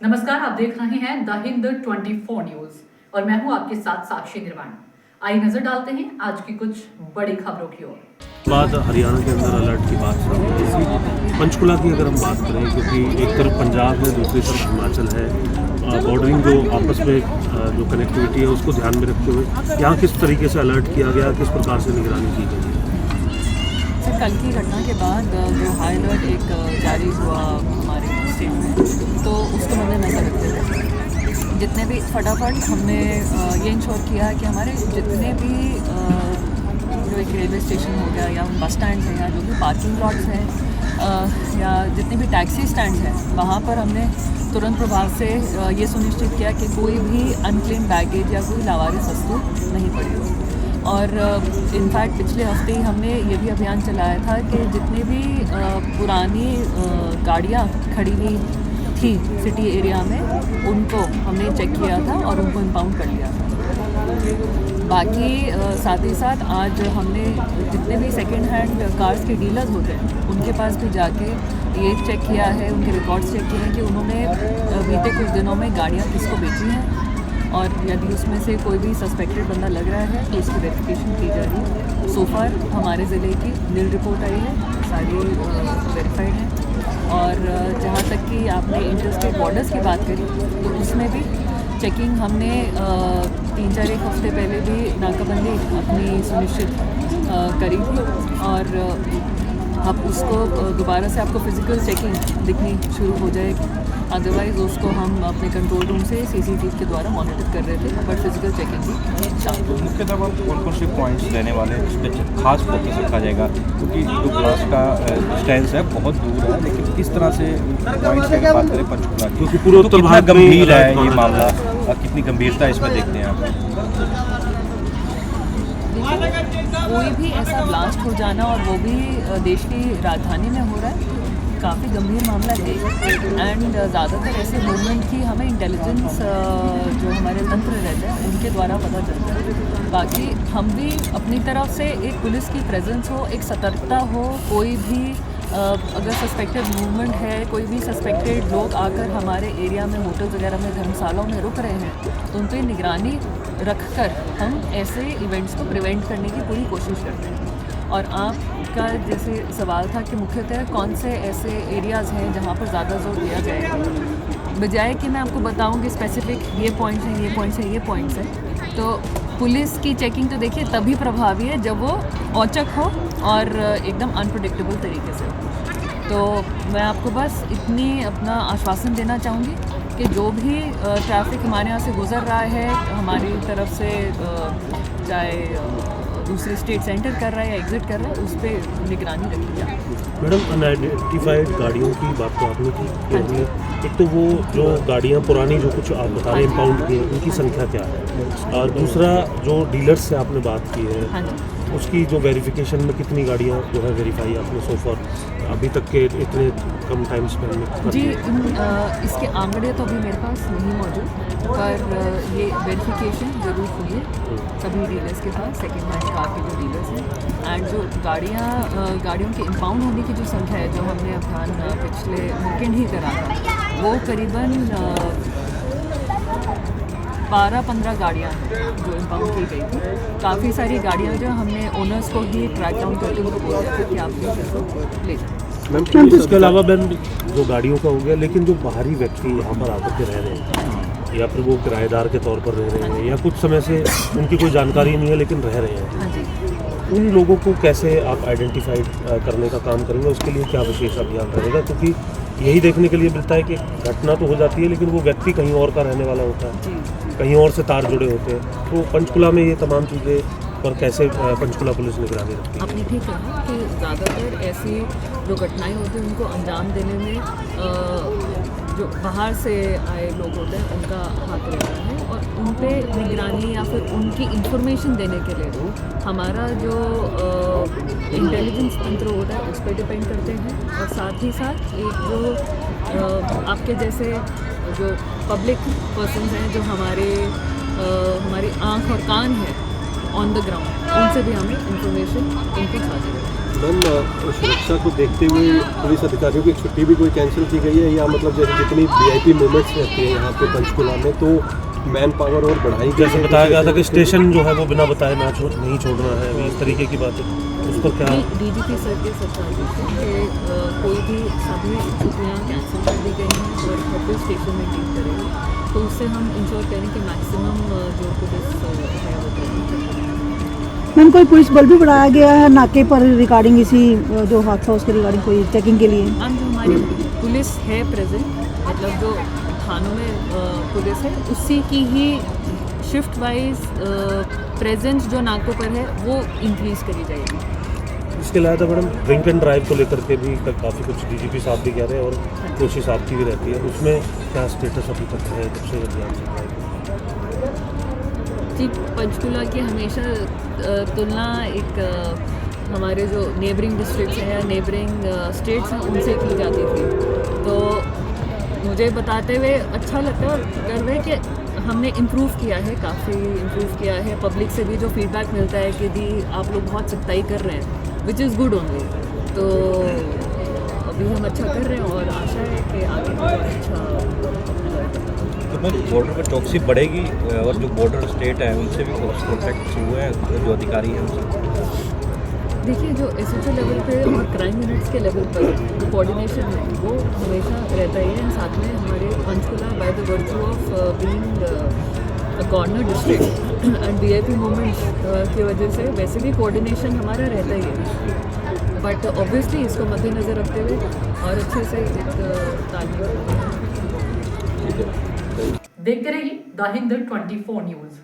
नमस्कार, आप देख रहे हैं द हिंद 24 न्यूज और मैं हूं आपके साथ साक्षी निर्वाण। आइए नजर डालते हैं आज की कुछ बड़ी खबरों की ओर। बाद हरियाणा के अंदर अलर्ट की बात सामने आई थी। पंचकुला की अगर हम बात करें, क्योंकि एक तरफ पंजाब है, दूसरी तरफ हिमाचल है, बॉर्डरिंग जो आपस में जो कनेक्टिविटी है उसको ध्यान में रखते हुए यहाँ किस तरीके से अलर्ट किया गया, किस प्रकार से निगरानी की गई है? सर, कल की घटना के बाद जो हाई अलर्ट एक जारी हुआ हमारे स्टेट में, तो उसको मद्देनजर रखते हुए जितने भी फटाफट हमने ये इंश्योर किया कि हमारे जितने भी जो एक रेलवे स्टेशन हो गया या बस स्टैंड हैं या जो भी पार्किंग लॉट्स हैं या जितने भी टैक्सी स्टैंड हैं, वहाँ पर हमने तुरंत प्रभाव से ये सुनिश्चित किया कि कोई भी अनक्लेम बैगेज या कोई लावारिस वस्तु नहीं पड़ी हो। और इनफैक्ट पिछले हफ्ते ही हमने ये भी अभियान चलाया था कि जितने भी पुरानी गाड़ियाँ खड़ी हुई थी सिटी एरिया में, उनको हमने चेक किया था और उनको इम्पाउंड कर लिया था। बाकी साथ ही साथ आज हमने जितने भी सेकेंड हैंड कार्स के डीलर्स होते हैं उनके पास भी जाके ये चेक किया है, उनके रिकॉर्ड्स चेक किए हैं कि उन्होंने बीते कुछ दिनों में गाड़ियाँ किसको बेची हैं, और यदि उसमें से कोई भी सस्पेक्टेड बंदा लग रहा है तो उसकी वेरिफिकेशन की जा रही है। सो फार हमारे ज़िले की नील रिपोर्ट आई है, सारी वेरीफाइड हैं। और जहाँ तक कि आपने इंटरस्टेट बॉर्डर्स की बात करी, तो उसमें भी चेकिंग हमने 3-4 हफ्ते पहले भी नाकाबंदी अपनी सुनिश्चित करी थी, और अब उसको दोबारा से आपको फिज़िकल चेकिंग दिखनी शुरू हो जाएगी। अदरवाइज़ उसको हम अपने कंट्रोल रूम से सीसीटीवी के द्वारा मॉनिटर कर रहे थे, बट फिजिकल चेकिंग भी शामिल। मुख्यतः कौन कौन से पॉइंट्स लेने वाले हैं, इस पर खास फोकस रखा जाएगा, क्योंकि जो क्लास का डिस्टेंस है बहुत दूर है, लेकिन किस तरह से पॉइंट्स की बात करें पंचकुला की, क्योंकि पूरे उत्तर भारत गंभीर है ये मामला, कितनी गंभीरता इसमें देखते हैं आप? कोई भी ऐसा ब्लास्ट हो जाना, और वो भी देश की राजधानी में हो रहा है, काफ़ी गंभीर मामला है। एंड ज़्यादातर ऐसे मूवमेंट की हमें इंटेलिजेंस जो हमारे तंत्र रहते हैं उनके द्वारा पता चलता है। बाकी हम भी अपनी तरफ से एक पुलिस की प्रेजेंस हो, एक सतर्कता हो, कोई भी अगर सस्पेक्टेड मूवमेंट है, कोई भी सस्पेक्टेड लोग आकर हमारे एरिया में होटल वगैरह में धर्मशालाओं में रुक रहे हैं, तो उन पर निगरानी रखकर हम ऐसे इवेंट्स को प्रिवेंट करने की पूरी कोशिश करते हैं। और आपका जैसे सवाल था कि मुख्यतः कौन से ऐसे एरियाज़ हैं जहाँ पर ज़्यादा जोर दिया जाएगा, बजाय कि मैं आपको बताऊँ कि स्पेसिफिक ये पॉइंट्स हैं, ये पॉइंट्स हैं, ये पॉइंट्स हैं, तो पुलिस की चेकिंग तो देखिए तभी प्रभावी है जब वो औचक हो और एकदम अनप्रेडिक्टेबल तरीके से हो। तो मैं आपको बस इतनी अपना आश्वासन देना चाहूँगी कि जो भी ट्रैफिक हमारे यहाँ से गुज़र रहा है, हमारी तरफ से चाहे दूसरे स्टेट से एंटर कर रहा है या एग्जिट कर रहा है, उस पर निगरानी रखी जाए। मैडम, अनआइडेंटिफाइड गाड़ियों की बात तो आपने की, एक तो वो जो गाड़ियाँ पुरानी जो कुछ आप बता रहे हैं इम्पाउंड की, उनकी संख्या क्या है, और दूसरा जो डीलर्स से आपने बात की है उसकी जो वेरिफिकेशन में कितनी गाड़ियाँ जो है वेरीफाई आपने सो फॉर अभी तक के इतने कम टाइम स्पेंड में? जी, इसके आंकड़े तो अभी मेरे पास नहीं मौजूद, पर ये वेरिफिकेशन ज़रूर हुई है सभी डीलर्स के पास, सेकेंड हैंड कार के जो डीलर्स हैं। एंड जो गाड़ियों के इम्पाउंड होने की जो संख्या है, जो हमने अभियान पिछले वीकेंड ही करा था, वो करीबन 12-15 गाड़ियाँ जो इम्पाउंड की गई थी। काफ़ी सारी गाड़ियाँ जो हमने ओनर्स को ही ट्रैक डाउन करके उनको बोल दिया था कि आप इसको ले जाओ। मैम, इसके अलावा मैम जो गाड़ियों का हो गया, लेकिन जो बाहरी व्यक्ति यहाँ पर आकर के रह रहे हैं या फिर वो किराएदार के तौर पर रह रहे हैं या कुछ समय से उनकी कोई जानकारी नहीं है लेकिन रह रहे हैं, उन लोगों को कैसे आप आइडेंटिफाइड करने का काम करेंगे? उसके लिए क्या विशेष अभियान रहेगा? क्योंकि यही देखने के लिए मिलता है कि घटना तो हो जाती है लेकिन वो व्यक्ति कहीं और का रहने वाला होता है, कहीं और से तार जुड़े होते हैं। तो पंचकुला में ये तमाम चीज़ें पर कैसे पंचकुला पुलिस निगरानी रखती है? आपने ठीक कहा कि ज़्यादातर ऐसी जो घटनाएं होती हैं उनको अंजाम देने में जो बाहर से आए लोग होते हैं उनका हाथ रहता है, और उन पे निगरानी या फिर उनकी इंफॉर्मेशन देने के लिए हमारा जो इंटेलिजेंस तंत्र होता है उस पर डिपेंड करते हैं। और साथ ही साथ एक जो आपके जैसे जो पब्लिक पर्सन्स हैं, जो हमारी आँख और कान है ऑन द ग्राउंड, उनसे भी हमें इंफॉर्मेशन उनकी खाती है। मैम सुरक्षा को देखते हुए पुलिस अधिकारियों की छुट्टी भी कोई कैंसिल की गई है या मतलब जैसे जितनी वीआईपी मूवमेंट्स रहती है यहाँ पे पंचकुला में तो मैन पावर और बढ़ाई गई जैसे है? बताया गया था कि स्टेशन जो है वो बिना बताए नहीं छोड़ना है, अभी इस तरीके की बात है, उस पर क्या डीजीपी सर के सच्चाई कि कोई भी सभी छुट्टियाँ कैंसिल कर दी गई हैं और हर कोई स्टेशन में डील करेंगे, तो उससे हम इंश्योर करें कि मैक्सिमम जो पुलिस है वो करें। मैम कोई पुलिस बल भी बढ़ाया गया है नाके पर रिगार्डिंग इसी जो हादसा उसके रिगार्डिंग कोई चेकिंग के लिए? मैम जो हमारी पुलिस है प्रेजेंट, मतलब जो थानों में पुलिस है उसी की ही शिफ्ट वाइज प्रेजेंस जो नाकों पर है वो इंक्रीज़ करी जाएगी। इसके अलावा मैडम ड्रिंक एंड ड्राइव को लेकर के भी काफ़ी कुछ डीजीपी साहब भी कह रहे हैं और कोशिश साहब की भी रहती है, उसमें क्या स्टेटस अभी तक है जब से अभियान चल रहा है? जी, पंचकुला की हमेशा तुलना एक हमारे जो नेबरिंग डिस्ट्रिक्ट्स हैं या नेबरिंग स्टेट्स हैं उनसे की जाती थी, तो मुझे बताते हुए अच्छा लगता है और गर्व है कि हमने इम्प्रूव किया है, काफ़ी इम्प्रूव किया है। पब्लिक से भी जो फीडबैक मिलता है कि दी आप लोग बहुत सख्ताई कर रहे हैं, विच इज़ गुड ओनली, तो अभी हम अच्छा कर रहे हैं और आशा है कि आगे भी और अच्छा। तो मैम बॉर्डर पर चौकसी बढ़ेगी और जो बॉर्डर स्टेट है उनसे भी कॉन्टैक्ट हुए हैं जो अधिकारी हैं उनसे? देखिए, जो SHO लेवल पे और क्राइम यूनिट्स के लेवल पर जो कोऑर्डिनेशन है वो हमेशा रहता ही है। एंड साथ में हमारे Panchkula by the virtue of being a corner district and VIP movement की वजह से वैसे भी कोऑर्डिनेशन हमारा रहता ही है, बट ऑब्वियसली इसको मद्देनज़र रखते हुए और अच्छे से एक तालमेल। देखते रहिए द हिंद 24 न्यूज़।